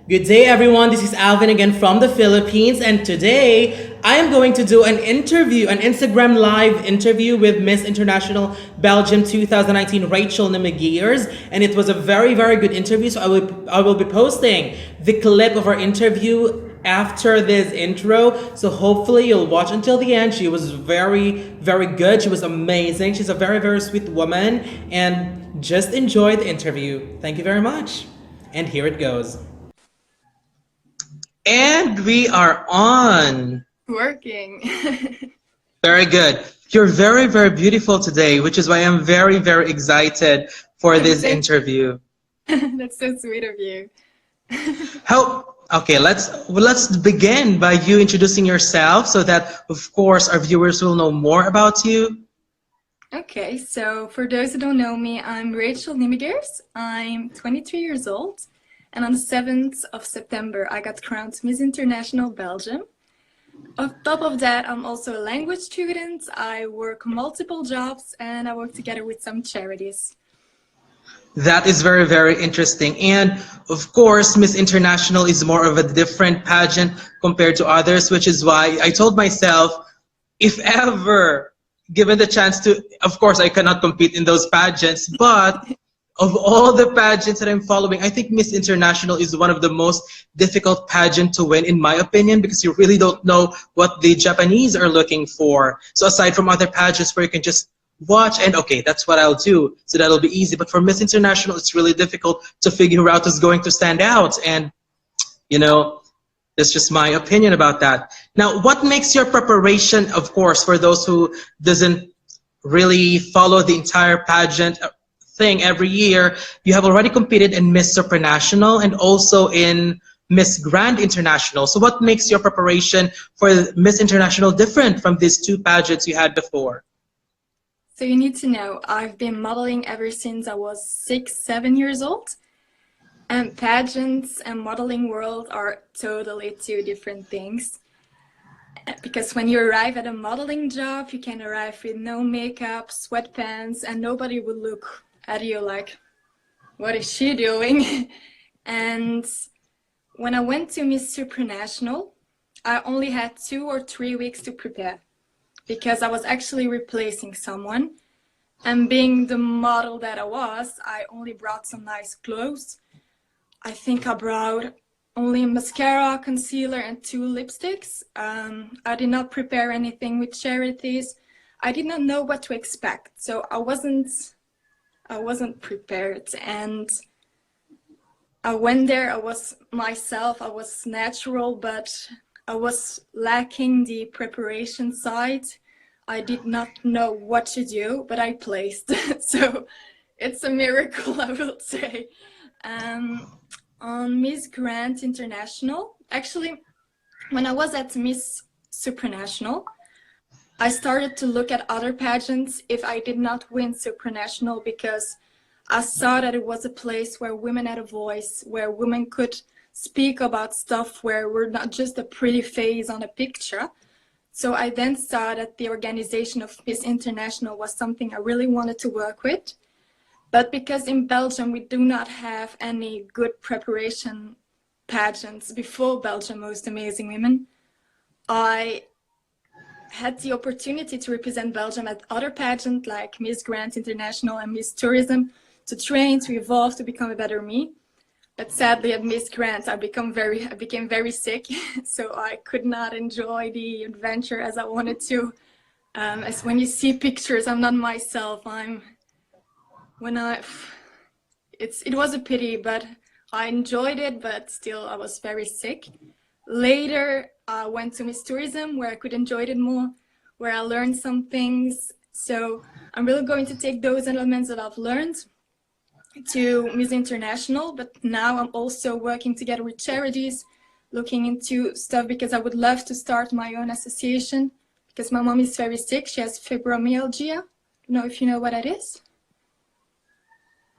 Good day, everyone. This is Alvin again from the Philippines, and today I am going to do an interview, an Instagram live interview with Miss International Belgium 2019, Rachel Nimegeers, and it was a very, very good interview. So I will be posting the clip of our interview after this intro. So hopefully you'll watch until the end. She was very, very good. She was amazing. She's a very, very sweet woman, and just enjoy the interview. Thank you very much. And here it goes. And we are on. Working. Very good. You're very, very beautiful today, which is why I'm very, very excited for this interview. That's so sweet of you. How? Okay, let's begin by you introducing yourself so that, of course, our viewers will know more about you. Okay, so for those who don't know me, I'm Rachel Nimegeers. I'm 23 years old, and on the 7th of September, I got crowned Miss International Belgium. On top of that, I'm also a language student. I work multiple jobs, and I work together with some charities. That is very, very interesting. And of course, Miss International is more of a different pageant compared to others, which is why I told myself, if ever given the chance to, of course, I cannot compete in those pageants, but of all the pageants that I'm following, I think Miss International is one of the most difficult pageant to win, in my opinion, because you really don't know what the Japanese are looking for. So aside from other pageants where you can just watch and okay, that's what I'll do, so that'll be easy. But for Miss International, it's really difficult to figure out who's going to stand out. And, you know, that's just my opinion about that. Now, what makes your preparation, of course, for those who doesn't really follow the entire pageant thing every year, you have already competed in Miss Supranational and also in Miss Grand International. So what makes your preparation for Miss International different from these two pageants you had before? So you need to know, I've been modeling ever since I was 6, 7 years old. And pageants and modeling world are totally two different things. Because when you arrive at a modeling job, you can arrive with no makeup, sweatpants, and nobody will look at you like, what is she doing? And when I went to Miss Supranational, I only had 2 or 3 weeks to prepare because I was actually replacing someone. And being the model that I was, I only brought some nice clothes. I think I brought only mascara, concealer, and 2 lipsticks. I did not prepare anything with charities. I did not know what to expect, so I wasn't prepared. And I went there, I was myself, I was natural, but I was lacking the preparation side. I did not know what to do, but I placed. So it's a miracle, I will say. On Miss Grand International, actually, when I was at Miss Supranational, I started to look at other pageants if I did not win Supranational, because I saw that it was a place where women had a voice, where women could speak about stuff, where we're not just a pretty face on a picture. So I then saw that the organization of Miss International was something I really wanted to work with. But because in Belgium we do not have any good preparation pageants before Belgium Most Amazing Women, I had the opportunity to represent Belgium at other pageants like Miss Grand International and Miss Tourism, to train, to evolve, to become a better me. But sadly at Miss Grand I became very sick, so I could not enjoy the adventure as I wanted to. As when you see pictures, I'm not myself. It was a pity, but I enjoyed it, but still I was very sick. Later, I went to Miss Tourism, where I could enjoy it more, where I learned some things. So I'm really going to take those elements that I've learned to Miss International, but now I'm also working together with charities, looking into stuff, because I would love to start my own association, because my mom is very sick. She has fibromyalgia. I don't know if you know what that is.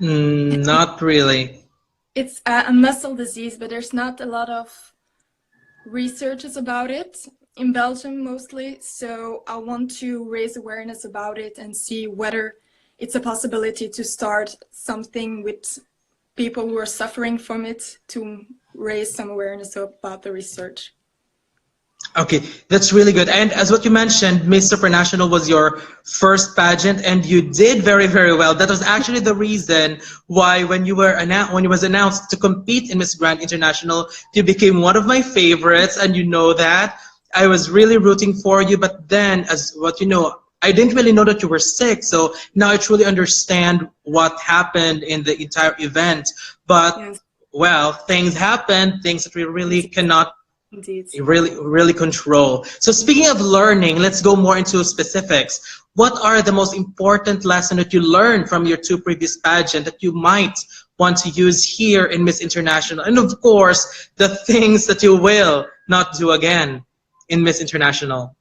Not really. It's a muscle disease, but there's not a lot of researches about it in Belgium mostly. So I want to raise awareness about it and see whether it's a possibility to start something with people who are suffering from it, to raise some awareness about the research. Okay, that's really good. And as what you mentioned, Miss Supranational was your first pageant, and you did very, very well. That was actually the reason why, when you were when you was announced to compete in Miss Grand International, you became one of my favorites, and you know that. I was really rooting for you, but then, as what you know, I didn't really know that you were sick. So now I truly understand what happened in the entire event. But Yes, well, things happen, things that we really indeed. cannot Indeed. really control. So speaking of learning, let's go more into specifics. What are the most important lessons that you learned from your two previous pageants that you might want to use here in Miss International? And of course, the things that you will not do again in Miss International.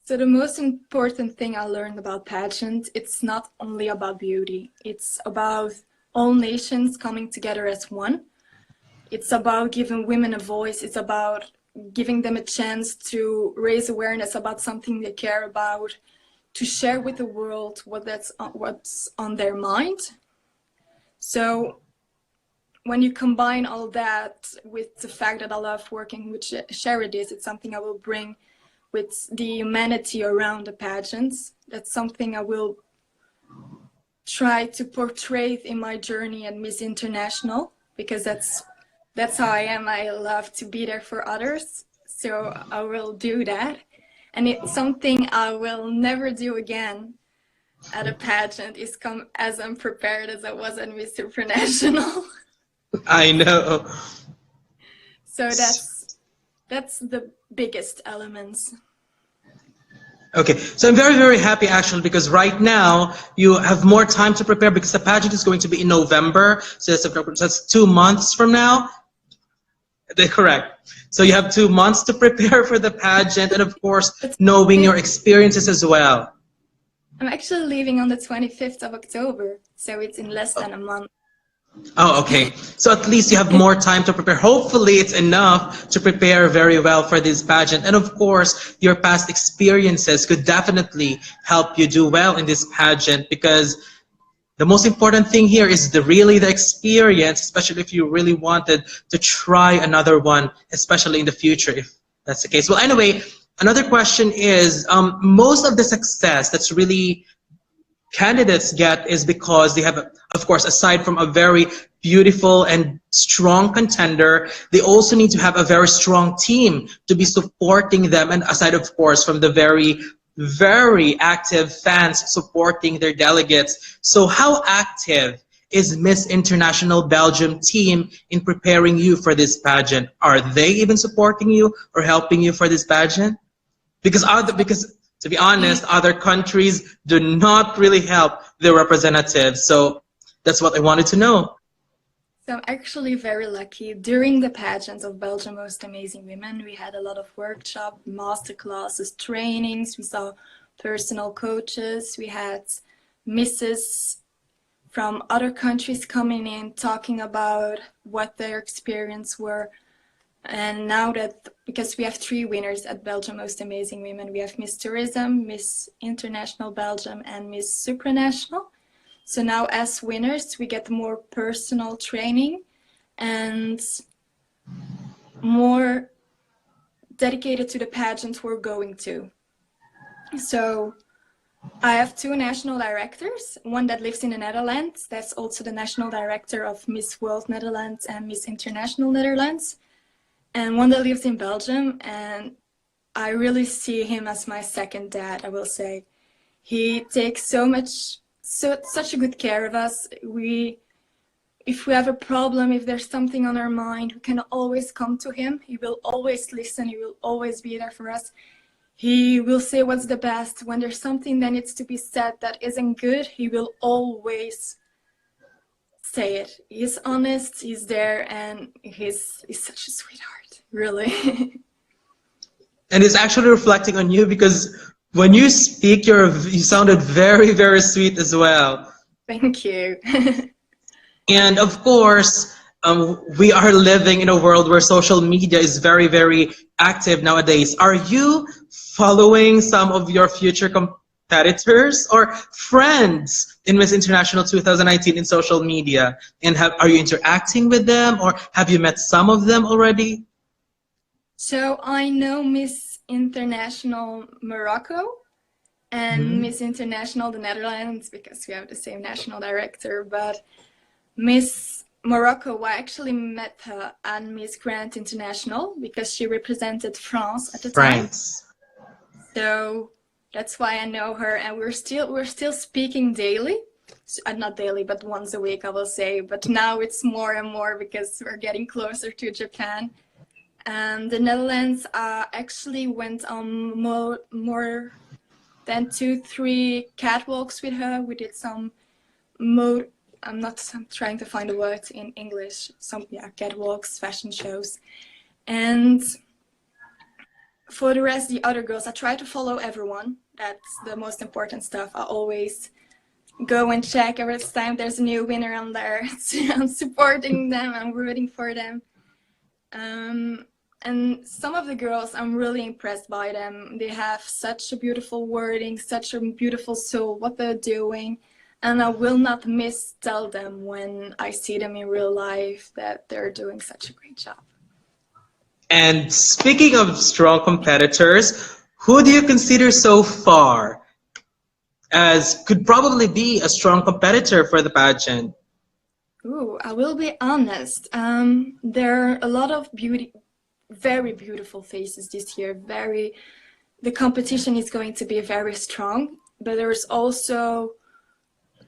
So the most important thing I learned about pageant, it's not only about beauty. It's about all nations coming together as one. It's about giving women a voice. It's about giving them a chance to raise awareness about something they care about, to share with the world what's on their mind. So when you combine all that with the fact that I love working with charities, it's something I will bring with the humanity around the pageants. That's something I will try to portray in my journey at Miss International, because that's how I am. I love to be there for others, so I will do that. And it's something I will never do again at a pageant, is come as unprepared as I was at Miss International. I know. So that's the biggest elements. Okay, so I'm very, very happy actually, because right now you have more time to prepare, because the pageant is going to be in November. So that's 2 months from now. They're correct. So you have 2 months to prepare for the pageant, and of course, knowing your experiences as well. I'm actually leaving on the 25th of October, so it's in less than a month. Oh, okay. So at least you have more time to prepare. Hopefully it's enough to prepare very well for this pageant. And of course, your past experiences could definitely help you do well in this pageant, because the most important thing here is really the experience, especially if you really wanted to try another one, especially in the future, if that's the case. Well, anyway, another question is, most of the success that's really candidates get is because they have, of course, aside from a very beautiful and strong contender, they also need to have a very strong team to be supporting them, and aside, of course, from the very active fans supporting their delegates. So how active is Miss International Belgium team in preparing you for this pageant? Are they even supporting you or helping you for this pageant? Because to be honest, other countries do not really help their representatives. So that's what I wanted to know. So I'm actually very lucky. During the pageants of Belgium Most Amazing Women, we had a lot of workshops, masterclasses, trainings. We saw personal coaches. We had misses from other countries coming in, talking about what their experience were. And now that, because we have 3 winners at Belgium Most Amazing Women, we have Miss Tourism, Miss International Belgium, and Miss Supranational. So now as winners, we get more personal training and more dedicated to the pageant we're going to. So I have 2 national directors, one that lives in the Netherlands. That's also the national director of Miss World Netherlands and Miss International Netherlands. And one that lives in Belgium, and I really see him as my second dad, I will say. He takes such a good care of us. If we have a problem, if there's something on our mind, we can always come to him. He will always listen. He will always be there for us. He will say what's the best. When there's something that needs to be said that isn't good, he will always say it. He's honest, he's there, and he's such a sweetheart, really. And it's actually reflecting on you, because when you speak, you sounded very, very sweet as well. Thank you. And of course, we are living in a world where social media is very, very active nowadays. Are you following some of your future competitors or friends in Miss International 2019 in social media? And are you interacting with them, or have you met some of them already? So I know Miss International Morocco and Miss International the Netherlands because we have the same national director. But Miss Morocco, I actually met her at Miss Grand International because she represented France at the time. France. So that's why I know her, and we're still speaking daily. Not daily, but once a week, I will say. But now it's more and more because we're getting closer to Japan. And the Netherlands actually went on more than 2-3 catwalks with her. We did some I'm trying to find a word in English. Some catwalks, fashion shows, and for the rest, the other girls, I try to follow everyone. That's the most important stuff. I always go and check every time there's a new winner on there. I'm supporting them. I'm rooting for them. And some of the girls, I'm really impressed by them. They have such a beautiful wording, such a beautiful soul, what they're doing. And I will not tell them when I see them in real life that they're doing such a great job. And speaking of strong competitors, who do you consider so far as could probably be a strong competitor for the pageant? Ooh, I will be honest. There are a lot of very beautiful faces this year. The competition is going to be very strong, but there's also,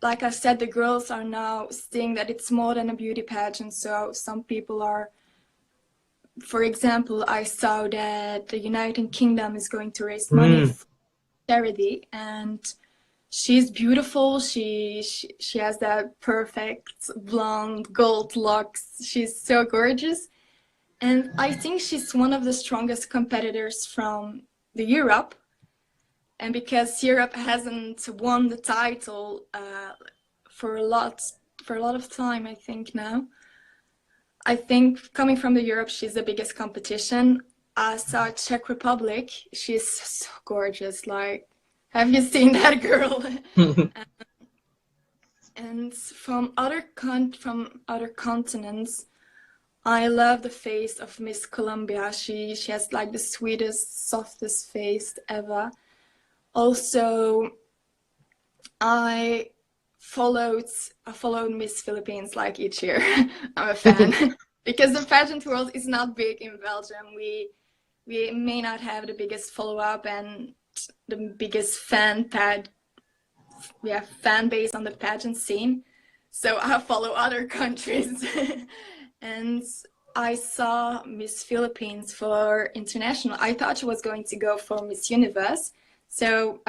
like I said, the girls are now seeing that it's more than a beauty pageant. So some people are, for example, I saw that the United Kingdom is going to raise money for charity, and she's beautiful. She has that perfect blonde gold locks. She's so gorgeous. And I think she's one of the strongest competitors from the Europe. And because Europe hasn't won the title for a lot of time, I think now. I think coming from the Europe, she's the biggest competition. I saw Czech Republic. She's so gorgeous. Like, have you seen that girl? And from other continents, I love the face of Miss Colombia. She has like the sweetest, softest face ever. Also, I followed Miss Philippines like each year. I'm a fan because the pageant world is not big in Belgium. We may not have the biggest follow-up and the biggest fan base on the pageant scene. So I follow other countries. And I saw Miss Philippines for international. I thought she was going to go for Miss Universe. So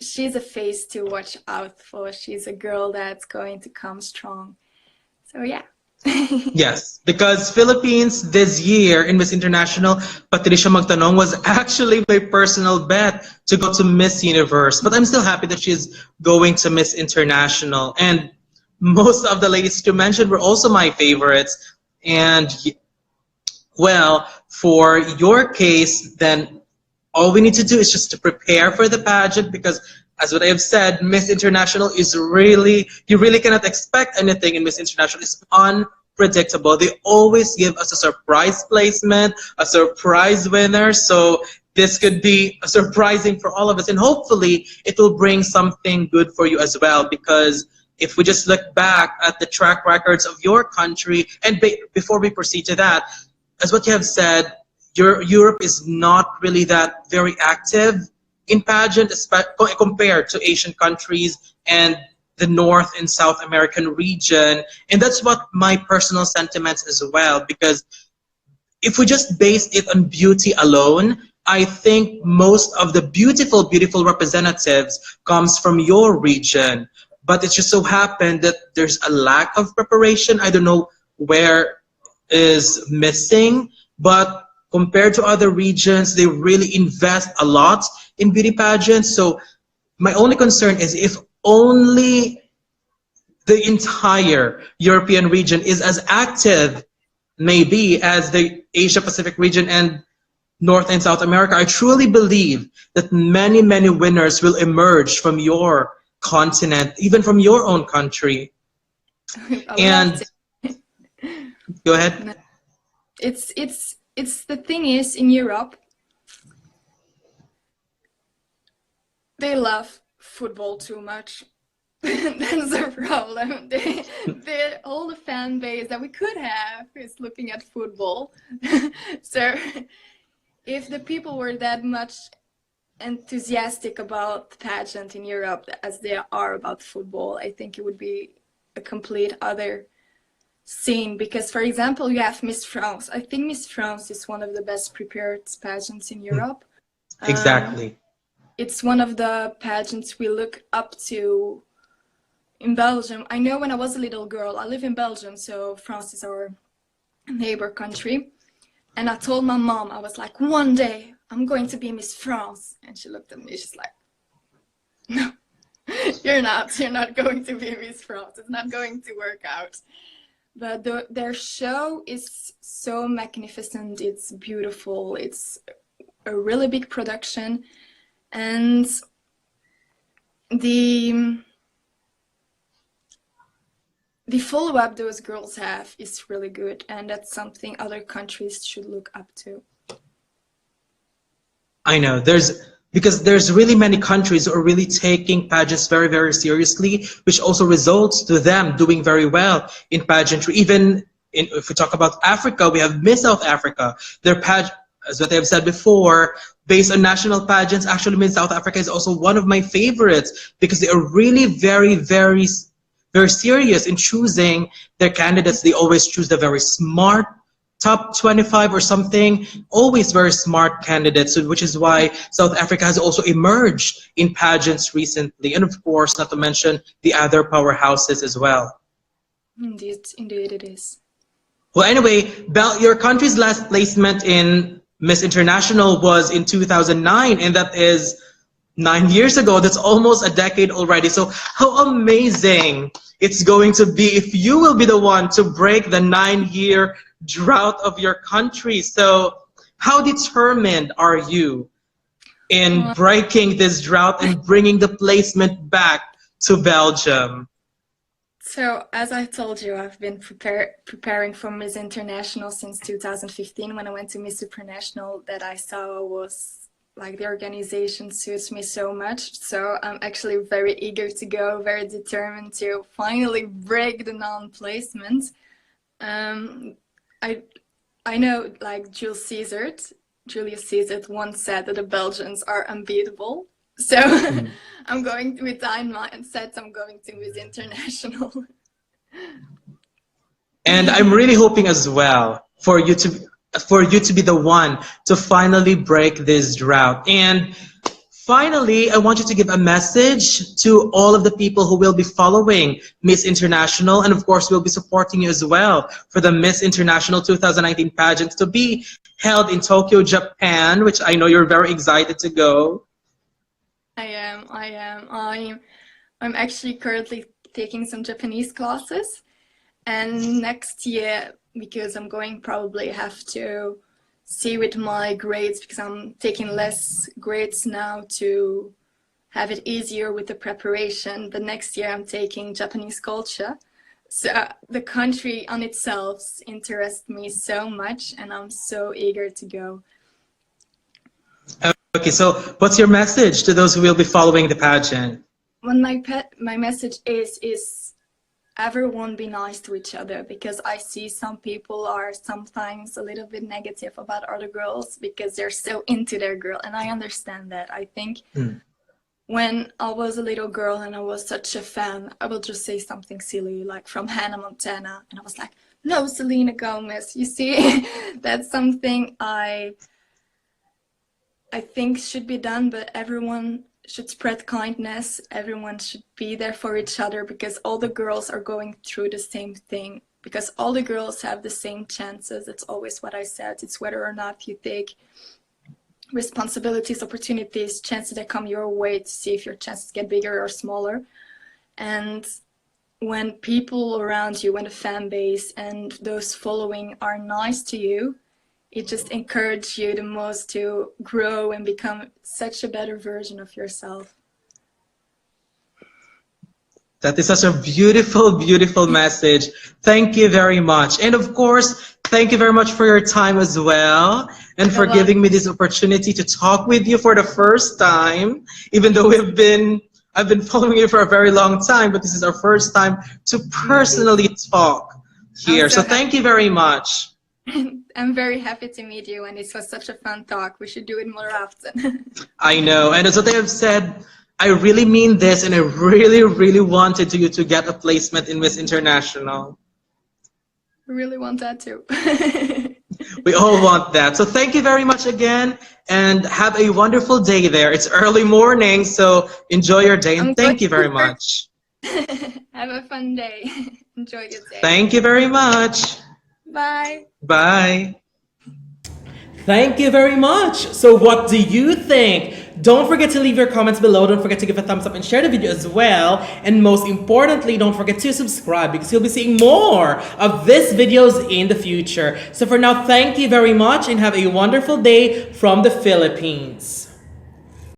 she's a face to watch out for. She's a girl that's going to come strong. So yeah. Yes, because Philippines this year in Miss International, Patricia Magtanong was actually my personal bet to go to Miss Universe. But I'm still happy that she's going to Miss International. And most of the ladies you mentioned were also my favorites. And well, for your case, then all we need to do is just to prepare for the pageant, because as what I have said, Miss International is you really cannot expect anything in Miss International. It's unpredictable. They always give us a surprise placement, a surprise winner. So this could be surprising for all of us. And hopefully it will bring something good for you as well, because if we just look back at the track records of your country, and before we proceed to that, as what you have said, Europe is not really that very active in pageant, compared to Asian countries and the North and South American region. And that's what my personal sentiments as well, because if we just base it on beauty alone, I think most of the beautiful representatives comes from your region. But it just so happened that there's a lack of preparation. I don't know where is missing, but compared to other regions, they really invest a lot in beauty pageants. So my only concern is if only the entire European region is as active maybe as the Asia Pacific region and North and South America, I truly believe that many, many winners will emerge from your continent, even from your own country. I would love And to. go ahead. No, it's the thing is in Europe they love football too much. That's the problem. All the fan base that we could have is looking at football. So if the people were that much enthusiastic about the pageant in Europe as they are about football, I think it would be a complete other scene. Because, for example, you have Miss France. I think Miss France is one of the best prepared pageants in Europe. Exactly. It's one of the pageants we look up to in Belgium. I know when I was a little girl, I live in Belgium, so France is our neighbor country. And I told my mom, I was like, one day I'm going to be Miss France. And she looked at me, she's like, no, you're not going to be Miss France. It's not going to work out. But their show is so magnificent. It's beautiful. It's a really big production. And the follow-up those girls have is really good, and that's something other countries should look up to. I know because there's really many countries who are really taking pageants very, very seriously, which also results to them doing very well in pageantry. Even if we talk about Africa, we have Miss South Africa. Their pageant, as what I have said before, based on national pageants, actually Miss South Africa is also one of my favorites because they are really very, very, very serious in choosing their candidates. They always choose the very smart, top 25 or something, always very smart candidates, which is why South Africa has also emerged in pageants recently. And of course, not to mention the other powerhouses as well. Indeed it is. Well, anyway, your country's last placement in Miss International was in 2009, and that is 9 years ago. That's almost a decade already. So how amazing it's going to be if you will be the one to break the 9-year drought of your country. So how determined are you in breaking this drought and bringing the placement back to Belgium? So, as I told you, I've been preparing for Miss International since 2015 when I went to Miss International. That I saw was like the organization suits me so much. So I'm actually very eager to go, very determined to finally break the non-placement. I know like Julius Caesar once said that the Belgians are unbeatable. So I'm going with that mindset. I'm going to Miss International. And I'm really hoping as well for you to be the one to finally break this drought. And finally, I want you to give a message to all of the people who will be following Miss International, and of course will be supporting you as well for the Miss International 2019 pageant to be held in Tokyo, Japan, which I know you're very excited to go. I am. I'm actually currently taking some Japanese classes, and next year, because I'm going probably have to see with my grades, because I'm taking less grades now to have it easier with the preparation, but next year I'm taking Japanese culture. So the country on itself interests me so much, and I'm so eager to go. Okay, so what's your message to those who will be following the pageant? Well, my message is everyone be nice to each other, because I see some people are sometimes a little bit negative about other girls because they're so into their girl, and I understand that. I think when I was a little girl and I was such a fan, I will just say something silly like from Hannah Montana, and I was like, no, Selena Gomez. You see, that's something I think should be done, but everyone should spread kindness. Everyone should be there for each other, because all the girls are going through the same thing, because all the girls have the same chances. It's always what I said. It's whether or not you take responsibilities, opportunities, chances that come your way to see if your chances get bigger or smaller. And when people around you, when the fan base and those following are nice to you it just encouraged you the most to grow and become such a better version of yourself. That is such a beautiful, beautiful message. Thank you very much. And of course, thank you very much for your time as well and for giving me this opportunity to talk with you for the first time, even though I've been following you for a very long time, but this is our first time to personally talk here. So thank you very much. I'm very happy to meet you, and this was such a fun talk. We should do it more often. I know, and as what I have said, I really mean this, and I really, really wanted you to get a placement in Miss International. I really want that too. We all want that. So thank you very much again, and have a wonderful day there. It's early morning, so enjoy your day, and thank you very much. Have a fun day. Enjoy your day. Thank you very much. Bye. Bye. Thank you very much. So what do you think? Don't forget to leave your comments below. Don't forget to give a thumbs up and share the video as well. And most importantly, don't forget to subscribe because you'll be seeing more of these videos in the future. So for now, thank you very much and have a wonderful day from the Philippines.